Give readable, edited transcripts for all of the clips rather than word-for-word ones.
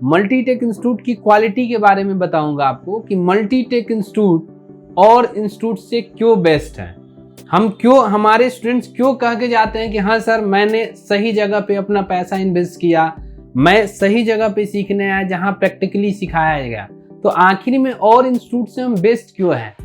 Multitech institute की quality के बारे में बताऊंगा आपको कि मल्टीटेक इंस्टीट्यूट और इंस्टीट्यूट से क्यों बेस्ट है। हमारे स्टूडेंट्स क्यों कह के जाते हैं कि हाँ सर मैंने सही जगह पे अपना पैसा इन्वेस्ट किया, मैं सही जगह पे सीखने आया जहां प्रैक्टिकली सिखाया गया। तो आखिर में और इंस्टीट्यूट से हम बेस्ट क्यों हैं।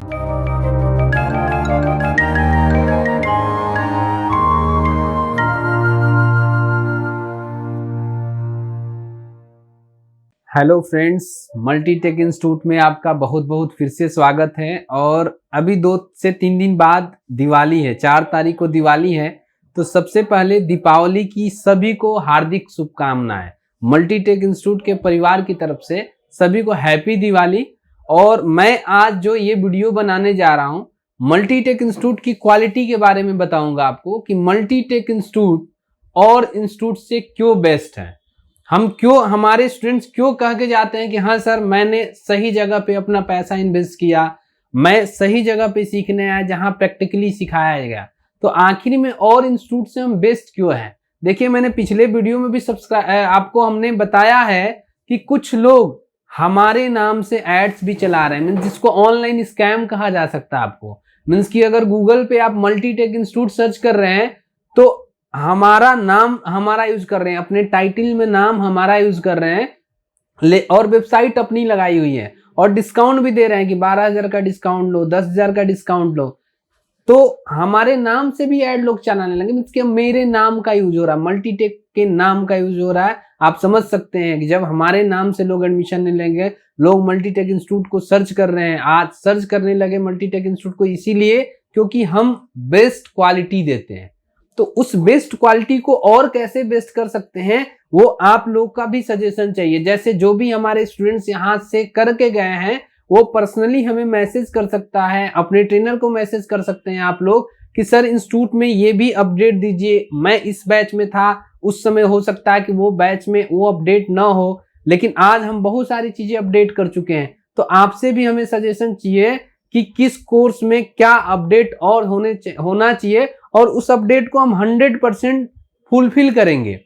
हेलो फ्रेंड्स, मल्टीटेक इंस्टीट्यूट में आपका बहुत बहुत फिर से स्वागत है। और अभी 2 से 3 दिन बाद दिवाली है, 4 तारीख को दिवाली है। तो सबसे पहले दीपावली की सभी को हार्दिक शुभकामनाएं। मल्टीटेक इंस्टीट्यूट के परिवार की तरफ से सभी को हैप्पी दिवाली। और मैं आज जो ये वीडियो बनाने जा रहा हूँ मल्टीटेक इंस्टीट्यूट की क्वालिटी के बारे में बताऊंगा आपको कि मल्टीटेक इंस्टीट्यूट और इंस्टीट्यूट से क्यों बेस्ट है। हमारे स्टूडेंट्स क्यों कह के जाते हैं कि हाँ सर मैंने सही जगह पे अपना पैसा इन्वेस्ट किया, मैं सही जगह पे सीखने आया जहां प्रैक्टिकली सिखाया गया। तो आखिर में और इंस्टीट्यूट से हम बेस्ट क्यों हैं। देखिए, मैंने पिछले वीडियो में भी आपको हमने बताया है कि कुछ लोग हमारे नाम से एड्स भी चला रहे हैं, मीन्स जिसको ऑनलाइन स्कैम कहा जा सकता है आपको। मीन्स कि अगर गूगल पे आप मल्टीटेक इंस्टीट्यूट सर्च कर रहे हैं तो हमारा नाम हमारा यूज कर रहे हैं, अपने टाइटल में नाम हमारा यूज कर रहे हैं और वेबसाइट अपनी लगाई हुई है और डिस्काउंट भी दे रहे हैं कि 12,000 का डिस्काउंट लो, 10,000 का डिस्काउंट लो। तो हमारे नाम से भी ऐड लोग चलाने लगे, मींस कि मेरे नाम का यूज हो रहा है, मल्टीटेक के नाम का यूज हो रहा है। आप समझ सकते हैं कि जब हमारे नाम से लोग एडमिशन नहीं लेंगे, लोग मल्टीटेक इंस्टीट्यूट को सर्च कर रहे हैं। आज सर्च करने लगे मल्टीटेक इंस्टीट्यूट को इसीलिए क्योंकि हम बेस्ट क्वालिटी देते हैं। तो उस बेस्ट क्वालिटी को और कैसे बेस्ट कर सकते हैं वो आप लोग का भी सजेशन चाहिए। जैसे जो भी हमारे स्टूडेंट्स यहाँ से करके गए हैं वो पर्सनली हमें मैसेज कर सकता है, अपने ट्रेनर को मैसेज कर सकते हैं आप लोग कि सर इंस्टीट्यूट में ये भी अपडेट दीजिए, मैं इस बैच में था, उस समय हो सकता है कि वो बैच में वो अपडेट ना हो, लेकिन आज हम बहुत सारी चीजें अपडेट कर चुके हैं। तो आपसे भी हमें सजेशन चाहिए कि किस कोर्स में क्या अपडेट और होना चाहिए और उस अपडेट को हम 100% फुलफिल करेंगे।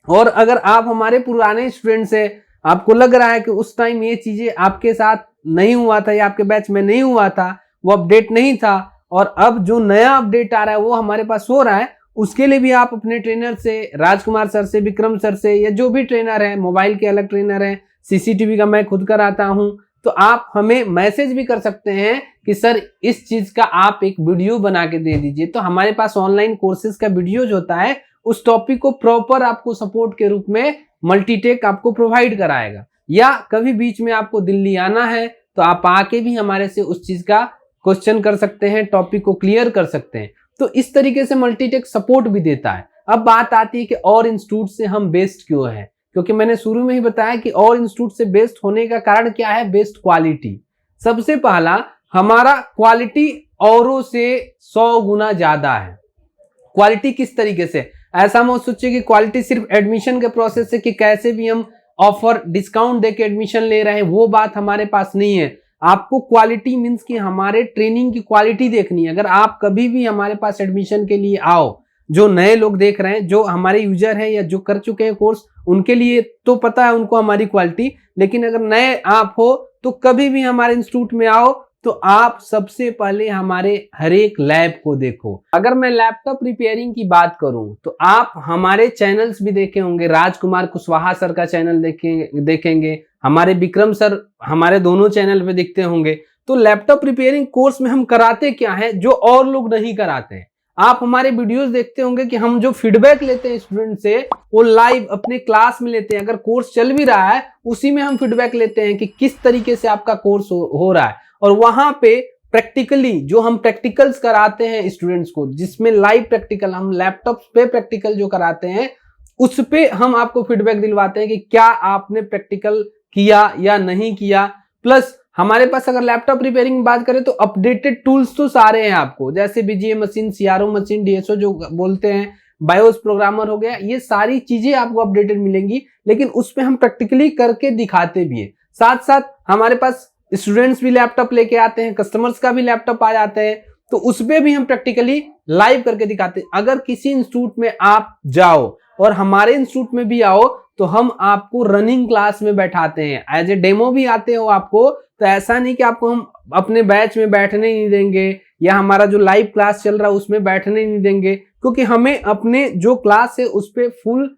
और अगर आप हमारे पुराने स्टूडेंट से आपको लग रहा है कि उस टाइम ये चीजें आपके साथ नहीं हुआ था या आपके बैच में नहीं हुआ था, वो अपडेट नहीं था, और अब जो नया अपडेट आ रहा है वो हमारे पास हो रहा है, उसके लिए भी आप अपने ट्रेनर से, राजकुमार सर से, विक्रम सर से, या जो भी ट्रेनर है, मोबाइल के अलग ट्रेनर है, सीसीटीवी का मैं खुद कराता हूं, तो आप हमें मैसेज भी कर सकते हैं कि सर इस चीज का आप एक वीडियो बना के दे दीजिए। तो हमारे पास ऑनलाइन कोर्सेज का वीडियो जो होता है उस टॉपिक को प्रॉपर आपको सपोर्ट के रूप में मल्टीटेक आपको प्रोवाइड कराएगा। या कभी बीच में आपको दिल्ली आना है तो आप आके भी हमारे से उस चीज का क्वेश्चन कर सकते हैं, टॉपिक को क्लियर कर सकते हैं। तो इस तरीके से मल्टीटेक सपोर्ट भी देता है। अब बात आती है कि और इंस्टीट्यूट से हम बेस्ट क्यों है, क्योंकि मैंने शुरू में ही बताया कि और इंस्टीट्यूट से बेस्ट होने का कारण क्या है, बेस्ट क्वालिटी। सबसे पहला, हमारा क्वालिटी औरों से 100 गुना ज्यादा है। क्वालिटी किस तरीके से, ऐसा मत सोचिए कि क्वालिटी सिर्फ एडमिशन के प्रोसेस से कि कैसे भी हम ऑफर डिस्काउंट देके एडमिशन ले रहे हैं, वो बात हमारे पास नहीं है। आपको क्वालिटी मींस कि हमारे ट्रेनिंग की क्वालिटी देखनी है। अगर आप कभी भी हमारे पास एडमिशन के लिए आओ, जो नए लोग देख रहे हैं, जो हमारे यूजर हैं या जो कर चुके हैं कोर्स, उनके लिए तो पता है उनको हमारी क्वालिटी, लेकिन अगर नए आप हो तो कभी भी हमारे इंस्टीट्यूट में आओ तो आप सबसे पहले हमारे हर एक लैब को देखो। अगर मैं लैपटॉप रिपेयरिंग की बात करूं तो आप हमारे चैनल्स भी देखे होंगे, राजकुमार कुशवाहा सर का चैनल देखेंगे, हमारे विक्रम सर हमारे दोनों चैनल पे दिखते होंगे। तो लैपटॉप रिपेयरिंग कोर्स में हम कराते क्या है जो और लोग नहीं कराते हैं। आप हमारे वीडियोस देखते होंगे कि हम जो फीडबैक लेते हैं स्टूडेंट से वो लाइव अपने क्लास में लेते हैं। अगर कोर्स चल भी रहा है उसी में हम फीडबैक लेते हैं कि किस तरीके से आपका कोर्स हो रहा है। और वहां पे प्रैक्टिकली जो हम प्रैक्टिकल्स कराते हैं स्टूडेंट्स को, जिसमें लाइव प्रैक्टिकल हम लैपटॉप पे प्रैक्टिकल जो कराते हैं उस पे हम आपको फीडबैक दिलवाते हैं कि क्या आपने प्रैक्टिकल किया या नहीं किया। प्लस हमारे पास अगर लैपटॉप रिपेयरिंग बात करें तो अपडेटेड टूल्स तो सारे हैं आपको, जैसे BGA machine, CRO machine, DSO जो बोलते हैं, बायोस प्रोग्रामर हो गया, ये सारी चीजें आपको अपडेटेड मिलेंगी। लेकिन उस पे हम प्रैक्टिकली करके दिखाते भी है। साथ साथ हमारे पास स्टूडेंट्स भी लैपटॉप लेके आते हैं, कस्टमर्स का भी लैपटॉप आ जाते हैं, तो उस पे भी हम प्रैक्टिकली लाइव करके दिखाते हैं। अगर किसी इंस्टीट्यूट में आप जाओ और हमारे इंस्टीट्यूट में भी आओ तो हम आपको रनिंग क्लास में बैठाते हैं, एज ए डेमो भी आते हो आपको। तो ऐसा नहीं कि आपको हम अपने बैच में बैठने नहीं देंगे या हमारा जो लाइव क्लास चल रहा है उसमें बैठने नहीं देंगे, क्योंकि हमें अपने जो क्लास है उस पर फुल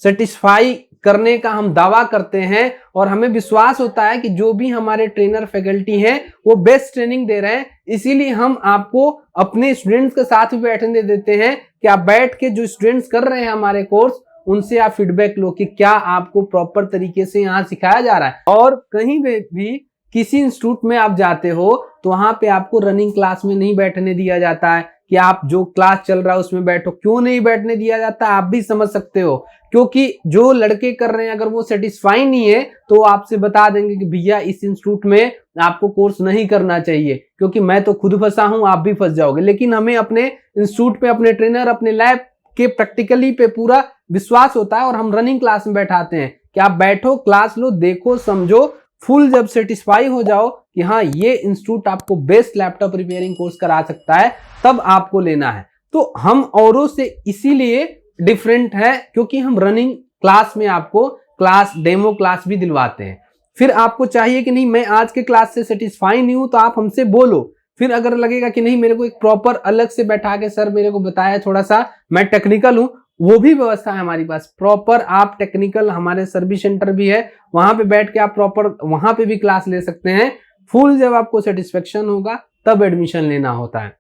सेटिस्फाई करने का हम दावा करते हैं और हमें विश्वास होता है कि जो भी हमारे ट्रेनर फैकल्टी हैं वो बेस्ट ट्रेनिंग दे रहे हैं। इसीलिए हम आपको अपने स्टूडेंट्स के साथ भी बैठने देते हैं कि आप बैठ के जो स्टूडेंट्स कर रहे हैं हमारे कोर्स उनसे आप फीडबैक लो कि क्या आपको प्रॉपर तरीके से यहाँ सिखाया जा रहा है। और कहीं भी किसी इंस्टीट्यूट में आप जाते हो तो वहां पे आपको रनिंग क्लास में नहीं बैठने दिया जाता है कि आप जो क्लास चल रहा है उसमें बैठो। क्यों नहीं बैठने दिया जाता आप भी समझ सकते हो, क्योंकि जो लड़के कर रहे हैं अगर वो सेटिस्फाई नहीं है तो वो आपसे बता देंगे कि भैया इस इंस्टीट्यूट में आपको कोर्स नहीं करना चाहिए, क्योंकि मैं तो खुद फंसा हूं, आप भी फंस जाओगे। लेकिन हमें अपने इंस्टीट्यूट पे, अपने ट्रेनर, अपने लैब के प्रैक्टिकली पे पूरा विश्वास होता है और हम रनिंग क्लास में बैठाते हैं कि आप बैठो, क्लास लो, देखो, समझो, फुल जब सेटिस्फाई हो जाओ कि हाँ ये इंस्टीट्यूट आपको बेस्ट लैपटॉप रिपेयरिंग कोर्स करा सकता है, तब आपको लेना है। तो हम औरों से इसीलिए डिफरेंट है क्योंकि हम रनिंग क्लास में आपको क्लास, डेमो क्लास भी दिलवाते हैं। फिर आपको चाहिए कि नहीं मैं आज के क्लास से सेटिस्फाई नहीं हूं तो आप हमसे बोलो। फिर अगर लगेगा कि नहीं मेरे को एक प्रॉपर अलग से बैठा के सर मेरे को बताया, थोड़ा सा मैं टेक्निकल हूं, वो भी व्यवस्था है हमारी पास प्रॉपर। आप टेक्निकल, हमारे सर्विस सेंटर भी है, वहां पे बैठ के आप प्रॉपर वहां पे भी क्लास ले सकते हैं। फुल जब आपको सेटिस्फेक्शन होगा तब एडमिशन लेना होता है।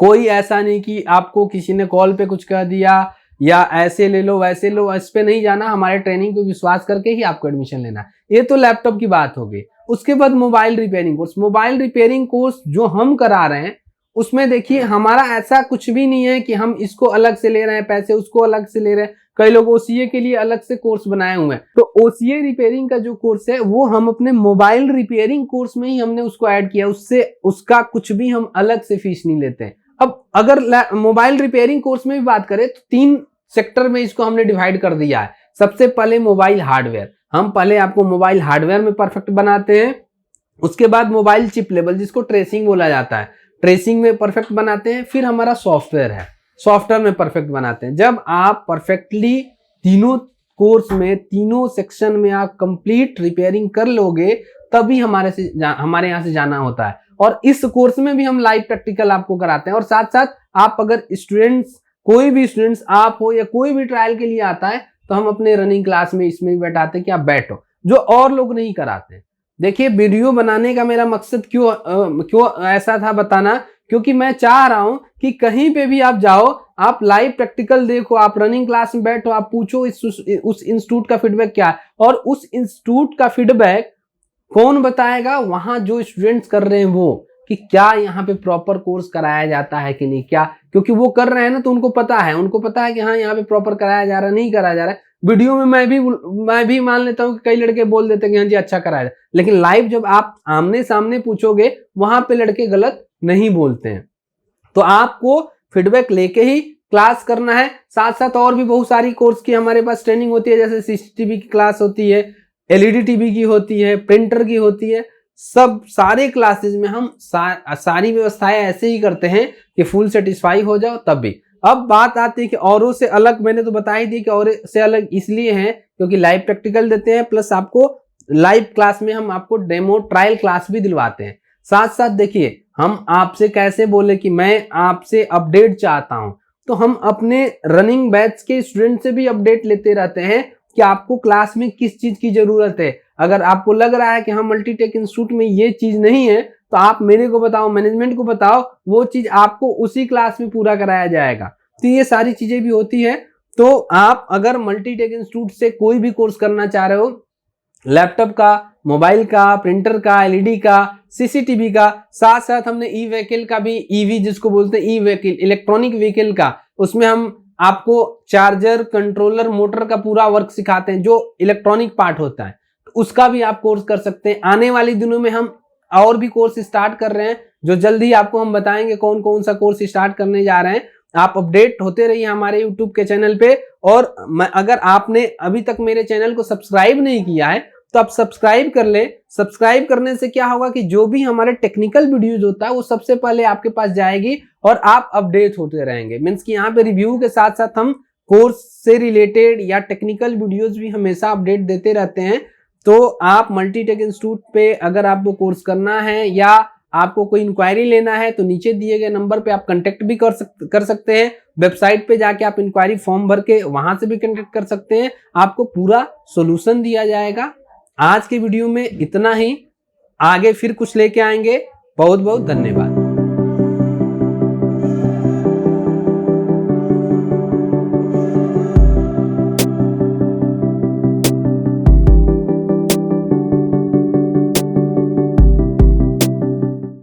कोई ऐसा नहीं कि आपको किसी ने कॉल पे कुछ कह दिया या ऐसे ले लो वैसे लो, इस पे नहीं जाना। हमारे ट्रेनिंग पे विश्वास करके ही आपको एडमिशन लेना है। ये तो लैपटॉप की बात हो गई। उसके बाद mobile repairing course. Mobile repairing course जो हम करा रहे हैं उसमें देखिए हमारा ऐसा कुछ भी नहीं है कि हम इसको अलग से ले रहे हैं पैसे, उसको अलग से ले रहे हैं। कई लोग ओसीए के लिए अलग से कोर्स बनाए हुए हैं, तो ओसीए रिपेयरिंग का जो कोर्स है वो हम अपने मोबाइल रिपेयरिंग कोर्स में ही हमने उसको ऐड किया। उससे उसका कुछ भी हम अलग से फीस नहीं लेते हैं। अब अगर मोबाइल रिपेयरिंग कोर्स में भी बात करें तो 3 सेक्टर में इसको हमने डिवाइड कर दिया है। सबसे पहले मोबाइल हार्डवेयर, हम पहले आपको मोबाइल हार्डवेयर में परफेक्ट बनाते हैं। उसके बाद मोबाइल चिप लेवल, जिसको ट्रेसिंग बोला जाता है, ट्रेसिंग में परफेक्ट बनाते हैं। फिर हमारा सॉफ्टवेयर है, सॉफ्टवेयर में परफेक्ट बनाते हैं। जब आप परफेक्टली तीनों कोर्स में, तीनों सेक्शन में आप कंप्लीट रिपेयरिंग कर लोगे तभी हमारे यहाँ से जाना होता है। और इस कोर्स में भी हम लाइव प्रैक्टिकल आपको कराते हैं। और साथ साथ आप अगर स्टूडेंट्स, कोई भी स्टूडेंट्स आप हो या कोई भी ट्रायल के लिए आता है तो हम अपने रनिंग क्लास में इसमें भी बैठाते हैं कि आप बैठो, जो और लोग नहीं कराते। देखिए वीडियो बनाने का मेरा मकसद क्यों ऐसा था बताना, क्योंकि मैं चाह रहा हूं कि कहीं पे भी आप जाओ, आप लाइव प्रैक्टिकल देखो, आप रनिंग क्लास में बैठो, आप पूछो उस इंस्टीट्यूट का फीडबैक क्या है। और उस इंस्टीट्यूट का फीडबैक कौन बताएगा? वहां जो स्टूडेंट्स कर रहे हैं वो, कि क्या यहाँ पे प्रॉपर कोर्स कराया जाता है कि नहीं, क्या, क्योंकि वो कर रहे हैं ना तो उनको पता है कि हाँ यहाँ पे प्रॉपर कराया जा रहा है, नहीं कराया जा रहा है। वीडियो में मैं भी मान लेता हूँ कि कई लड़के बोल देते हैं कि हाँ जी अच्छा कराया, लेकिन लाइव जब आप आमने सामने पूछोगे वहां पे लड़के गलत नहीं बोलते हैं। तो आपको फीडबैक लेके ही क्लास करना है। साथ साथ और भी बहुत सारी कोर्स की हमारे पास ट्रेनिंग होती है, जैसे सीसीटीवी की क्लास होती है, एलईडी टीवी की होती है, प्रिंटर की होती है। सब सारे क्लासेस में हम सारी व्यवस्थाएं ऐसे ही करते हैं कि फुल सेटिस्फाई हो जाओ तब भी। अब बात आती है कि औरों से अलग, मैंने तो बता ही दी कि और से अलग इसलिए है क्योंकि लाइव प्रैक्टिकल देते हैं, प्लस आपको लाइव क्लास में हम आपको डेमो ट्रायल क्लास भी दिलवाते हैं। साथ साथ देखिए हम आपसे कैसे बोले कि मैं आपसे अपडेट चाहता हूं, तो हम अपने रनिंग बैच के स्टूडेंट से भी अपडेट लेते रहते हैं कि आपको क्लास में किस चीज की जरूरत है। अगर आपको लग रहा है कि हाँ मल्टीटेक इंस्टीट्यूट में ये चीज नहीं है तो आप मेरे को बताओ, मैनेजमेंट को बताओ, वो चीज आपको उसी क्लास में पूरा कराया जाएगा। तो ये सारी चीजें भी होती है। तो आप अगर मल्टीटेक इंस्टीट्यूट से कोई भी कोर्स करना चाह रहे हो, लैपटॉप का, मोबाइल का, प्रिंटर का, एलईडी का, सीसीटीवी का, साथ साथ हमने ई व्हीकल का भी, ईवी जिसको बोलते हैं ई व्हीकल, इलेक्ट्रॉनिक व्हीकल का, उसमें हम आपको चार्जर, कंट्रोलर, मोटर का पूरा वर्क सिखाते हैं, जो इलेक्ट्रॉनिक पार्ट होता है, उसका भी आप कोर्स कर सकते हैं। आने वाले दिनों में हम और भी कोर्स स्टार्ट कर रहे हैं, जो जल्दी आपको हम बताएंगे कौन कौन सा कोर्स स्टार्ट करने जा रहे हैं। आप अपडेट होते रहिए हमारे यूट्यूब के चैनल पे। और अगर आपने अभी तक मेरे चैनल को सब्सक्राइब नहीं किया है तो आप सब्सक्राइब कर ले। सब्सक्राइब करने से क्या होगा कि जो भी हमारे टेक्निकल वीडियोज होता है वो सबसे पहले आपके पास जाएगी और आप अपडेट होते रहेंगे। मीन्स कि यहाँ पे रिव्यू के साथ साथ हम कोर्स से रिलेटेड या टेक्निकल वीडियोस भी हमेशा अपडेट देते रहते हैं। तो आप मल्टीटेक इंस्टीट्यूट पे अगर आपको कोर्स करना है या आपको कोई इंक्वायरी लेना है तो नीचे दिए गए नंबर पे आप कांटेक्ट भी कर सकते हैं। वेबसाइट पे जाके आप इंक्वायरी फॉर्म भर के वहां से भी कांटेक्ट कर सकते हैं, आपको पूरा सोल्यूशन दिया जाएगा। आज के वीडियो में इतना ही, आगे फिर कुछ लेके आएंगे। बहुत बहुत धन्यवाद।